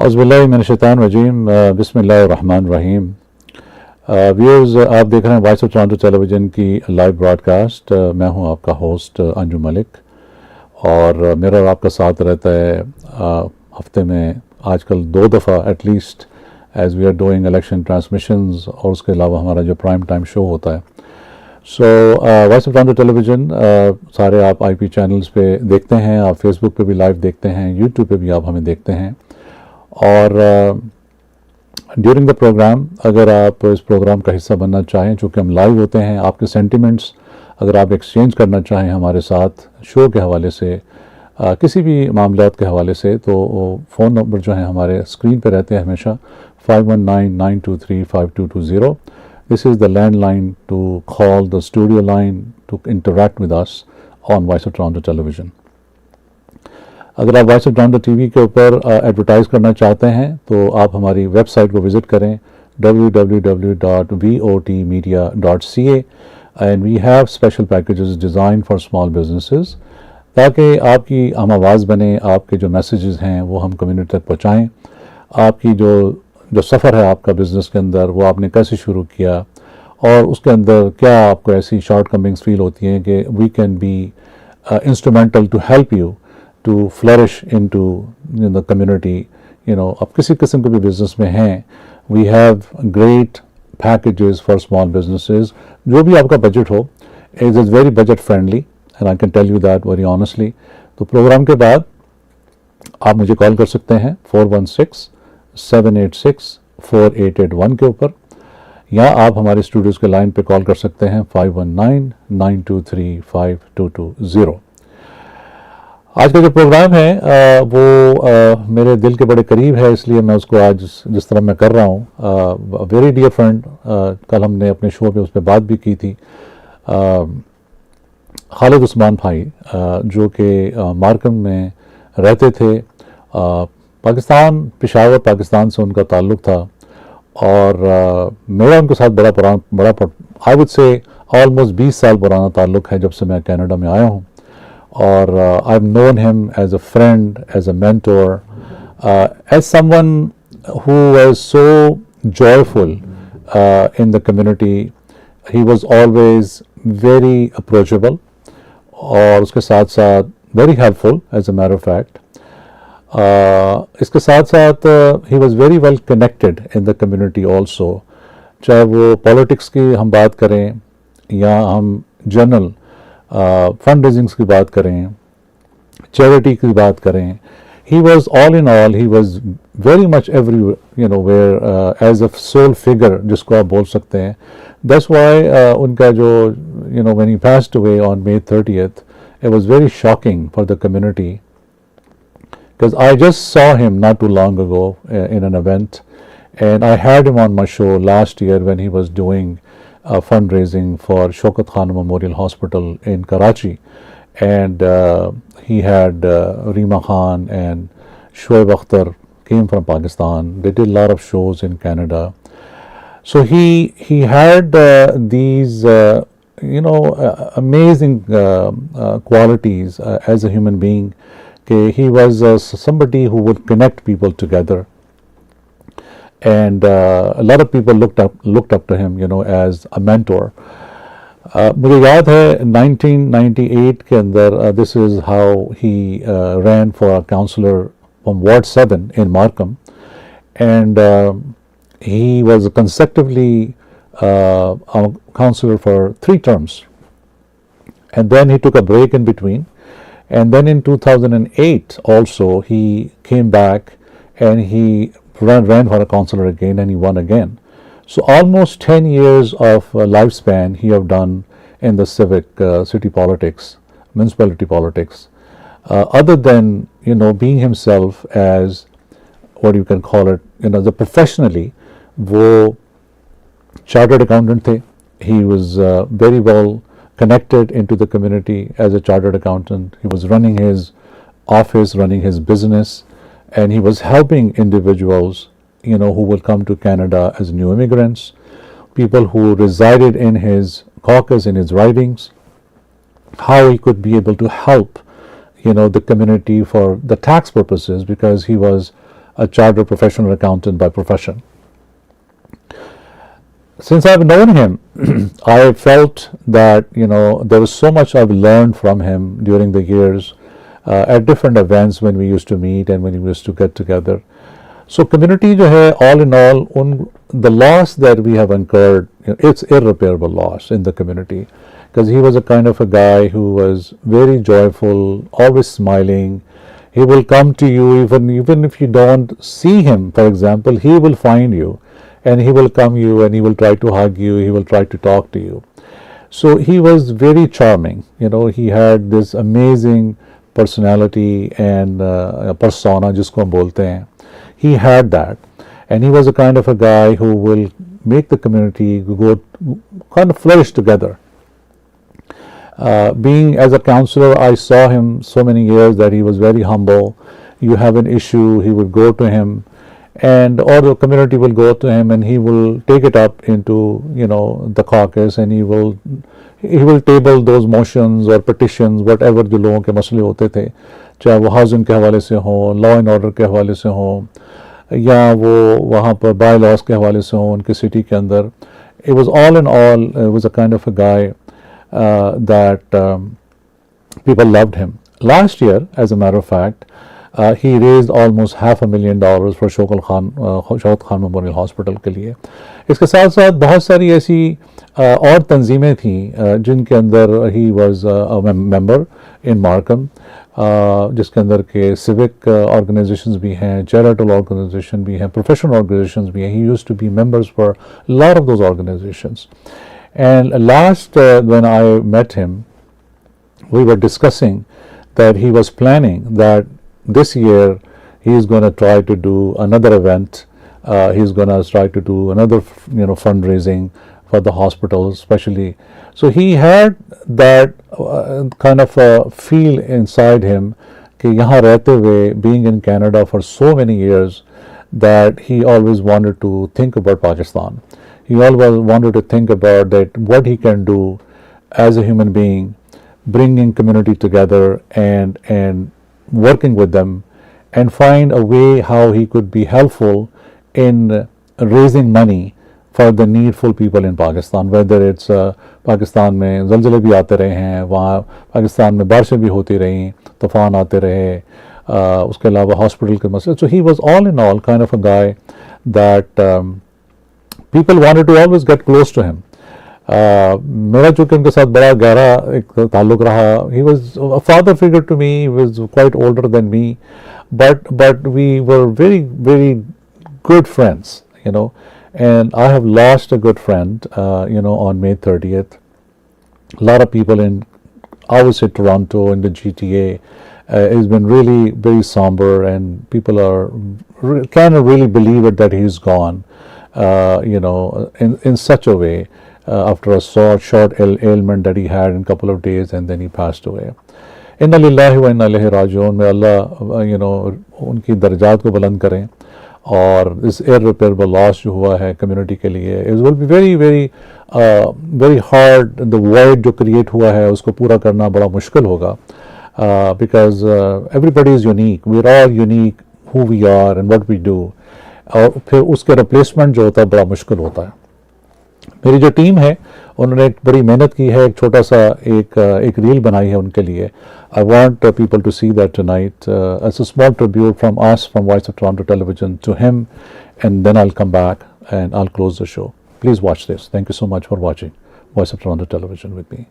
اعوذ باللہ من الشیطان الرجیم بسم اللہ الرحمن الرحیم ویورز آپ دیکھ رہے ہیں voice of Toronto television کی لائیو براڈ کاسٹ. میں ہوں آپ کا ہوسٹ انجم ملک اور میرا اور آپ کا ساتھ رہتا ہے ہفتے میں آج کل 2 دفعہ at least as we are doing election transmissions اور اس کے علاوہ ہمارا جو پرائم ٹائم شو ہوتا ہے. So voice of Toronto television سارے آپ آئی پی چینلز پہ دیکھتے ہیں, آپ فیس بک پہ بھی لائیو دیکھتے ہیں, یوٹیوب پہ بھی آپ ہمیں دیکھتے ہیں. اور ڈیورنگ دا پروگرام اگر آپ اس پروگرام کا حصہ بننا چاہیں, چونکہ ہم لائیو ہوتے ہیں, آپ کے سینٹیمنٹس اگر آپ ایکسچینج کرنا چاہیں ہمارے ساتھ شو کے حوالے سے, کسی بھی معاملات کے حوالے سے, تو فون نمبر جو ہیں ہمارے اسکرین پہ رہتے ہیں ہمیشہ 5199235220. This is the landline to call, the studio line to interact with us on Voice of Toronto Television. اگر آپ voice of Toronto T V کے اوپر ایڈورٹائز کرنا چاہتے ہیں تو آپ ہماری ویب سائٹ کو وزٹ کریں www.votmedia.ca and we have special packages designed for small businesses تاکہ آپ کی ہم آواز بنے, آپ کے جو میسیجز ہیں وہ ہم کمیونٹی تک پہنچائیں. آپ کی جو سفر ہے آپ کا بزنس کے اندر, وہ آپ نے کیسے شروع کیا اور اس کے اندر کیا آپ کو ایسی شارٹ کمنگس فیل ہوتی ہیں کہ we can be instrumental to help you to flourish into the community. آپ کسی قسم کے بھی بزنس میں ہیں, we have great packages for small businesses. جو بھی آپ کا budget who, it is very budget friendly and I can tell you that very honestly. تو پروگرام کے بعد آپ مجھے کال کر سکتے ہیں 416-786-4881 کے اوپر, یا آپ ہمارے اسٹوڈیوز کے لائن پہ کال کر سکتے ہیں 5199235220. آج کا جو پروگرام ہے وہ میرے دل کے بڑے قریب ہے, اس لیے میں اس کو آج جس طرح میں کر رہا ہوں. ویری ڈیئر فرینڈ, کل ہم نے اپنے شو پہ اس پہ بات بھی کی تھی, خالد عثمان بھائی جو کہ مارکم میں رہتے تھے. پاکستان, پشاور پاکستان سے ان کا تعلق تھا اور میرا ان کے ساتھ بڑا آئی وڈ سے آلموسٹ 20 سال پرانا تعلق ہے جب سے میں کینیڈا میں آیا ہوں. اور I've known him as a friend, as a mentor, as someone who was so joyful in the community. He was always very approachable اور اس کے ساتھ ساتھ very helpful as a matter of fact. اس کے ساتھ ساتھ he was very well connected in the community also. چاہے وہ پالیٹکس کی ہم بات کریں یا ہم جنرل فنڈ ریزنگس کی بات کریں, چیریٹی کی بات کریں, he was all in all, he was very much everywhere as a sole figure جس کو آپ بول سکتے ہیں. That's why ان کا جو when he passed away on May 30th, it was very shocking for the community because I just saw him not too long ago in an event and I had him on my show last year when he was doing fundraising for Shaukat Khan Memorial Hospital in Karachi, and he had Reema Khan and Shoaib Akhtar came from Pakistan. They did a lot of shows in Canada. So he had these amazing qualities as a human being. He was somebody who would connect people together. And a lot of people looked up to him, as a mentor. مجھے یاد ہے 1998 کے اندر this is how he ran for a councillor from Ward 7 in Markham, and he was consecutively a councillor for 3 terms, and then he took a break in between, and then in 2008 also he came back and he ran for a councillor again and he won again. So almost 10 years of lifespan he have done in the civic city politics, municipality politics, other than being himself as what you can call it, the professionally, wo chartered accountant the. He was very well connected into the community as a chartered accountant. He was running his office, running his business, and he was helping individuals who will come to Canada as new immigrants, people who resided in his caucus, in his ridings, how he could be able to help the community for the tax purposes, because he was a chartered professional accountant by profession. Since I've known him, I felt that there was so much I've learned from him during the years at different events when we used to meet and when we used to get together. So community जो है, all in all, the loss that we have incurred, it's irreparable loss in the community, because he was a kind of a guy who was very joyful, always smiling. He will come to you even if you don't see him, for example, he will find you and he will come you and he will try to hug you, he will try to talk to you. So he was very charming. He had this amazing personality and persona जिसको हम बोलते हैं. He had that, and he was a kind of a guy who will make the community go kind of flourish together. Being as a counselor, I saw him so many years that he was very humble. You have an issue, he would go to him, and all the community will go to him, and he will take it up into the caucus, and he will table those motions or petitions, whatever जो लोगों के मसले होते थे, चाहे वो housing के हवाले से हो, लॉ एंड ऑर्डर के हवाले से हो, या वो वहाँ पर बाय लॉज के हवाले से हो उनकी सिटी के अंदर. It was all in all, it was a kind of a guy that people loved him. Last year, as a matter of fact, he raised almost $500,000 for Shaukat Khan memorial hospital के लिए. इसके साथ साथ बहुत सारी ऐसी और तंजीमें थी जिनके अंदर he was a member in Markham, जिसके अंदर के सिविक ऑर्गेनाइजेशंस भी हैं, चैरिटेबल ऑर्गेनाइजेशन भी हैं, प्रोफेशनल ऑर्गेनाइजेशंस भी हैं. He used to be members for lot of those organisations. And last, when I met him, we were discussing that he was planning that this year he is going to try to do another event. He's going to try to do another, fundraising for the hospital, especially. So he had that kind of a feel inside him कि यहाँ रहते हुए, being in Canada for so many years, that he always wanted to think about Pakistan. He always wanted to think about that what he can do as a human being, bringing community together and working with them, and find a way how he could be helpful in raising money for the needful people in Pakistan. Whether it's Pakistan में ज़लज़ले भी आते रहे हैं, वहाँ पाकिस्तान में बारिशें भी होती रहीं, तूफ़ान आते रहे, उसके अलावा हॉस्पिटल के मसले. So he was all in all kind of a guy that people wanted to always get close to him. मेरा चूँकि उनके साथ बड़ा गहरा एक ताल्लुक़ रहा. He was a father figure to me. He was quite older than me, but we were very, very good friends, And I have lost a good friend, on May 30th. A lot of people in, I would say, Toronto, in the GTA, it's been really very somber, and people cannot really believe it that he's gone. In such a way, after a short ailment that he had in a couple of days, and then he passed away. Inna lillahi wa inna ilaihi raji'un. May Allah, उनकी दर्जात को बुलंद करें, और इस irreparable loss जो हुआ है community के लिए, it will be very, very, very hard. The void जो create हुआ है उसको पूरा करना बड़ा मुश्किल होगा, because everybody is unique. We are all unique, who we are and what we do. और फिर उसके रिप्लेसमेंट जो होता है बड़ा मुश्किल होता है. मेरी जो टीम है उन्होंने एक बड़ी मेहनत की है, एक छोटा सा एक रील बनाई है उनके लिए. I want people to see that tonight as a small tribute from us, from voice of Toronto television, to him, and then I will come back and I will close the show. Please watch this. Thank you so much for watching voice of Toronto television with me.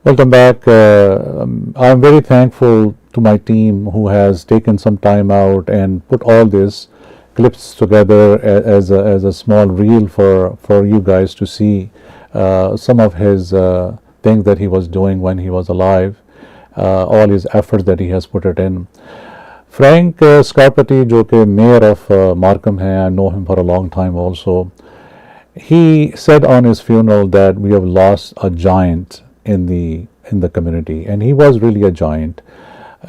Welcome back. I'm very thankful to my team who has taken some time out and put all these clips together as a small reel for you guys to see some of his things that he was doing when he was alive, all his efforts that he has put it in. Frank Scarpati, जो कि mayor of Markham है, I know him for a long time also. He said on his funeral that we have lost a giant in the community, and he was really a giant.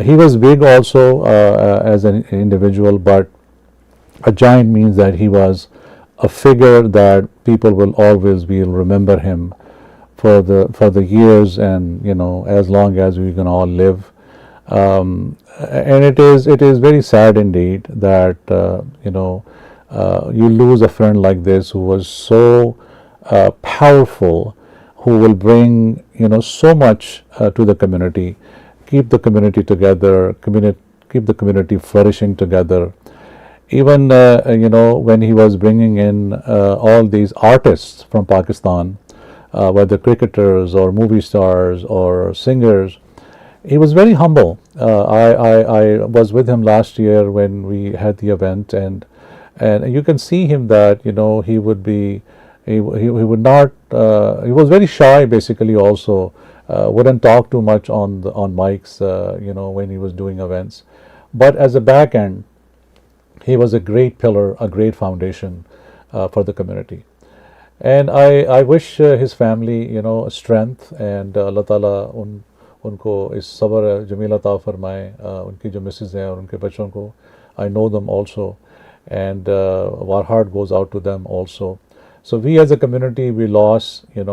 He was big also as an individual, but a giant means that he was a figure that people will always will remember him for the years, and as long as we can all live. And it is very sad indeed that you lose a friend like this who was so powerful, who will bring so much to the community, keep the community together, keep the community flourishing together. Even when he was bringing in all these artists from Pakistan, whether cricketers or movie stars or singers, he was very humble. I was with him last year when we had the event, and you can see him that he would be he would not he was very shy basically also, wouldn't talk too much on mics when he was doing events, but as a back end he was a great pillar, a great foundation for the community. And I wish his family strength, and Allah Ta'ala उनको इस सब्र जमील अता फरमाए, उनकी जो Mrs हैं और उनके बच्चों को. I know them also, and our heart goes out to them also. So we as a community, we lost, we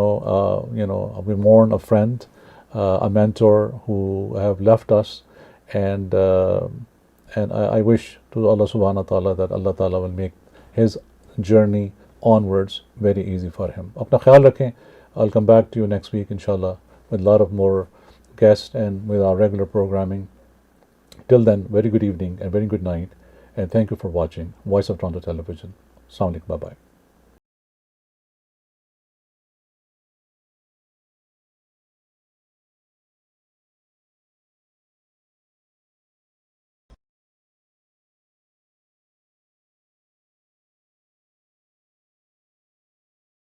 mourn a friend, a mentor who have left us, and I wish to Allah Subhanahu wa Taala that Allah Taala will make his journey onwards very easy for him. अपना ख्याल रखें. I'll come back to you next week, inshallah, with a lot of more guests and with our regular programming. Till then, very good evening and very good night, and thank you for watching Voice of Toronto Television. Assalamu alaikum. Bye bye.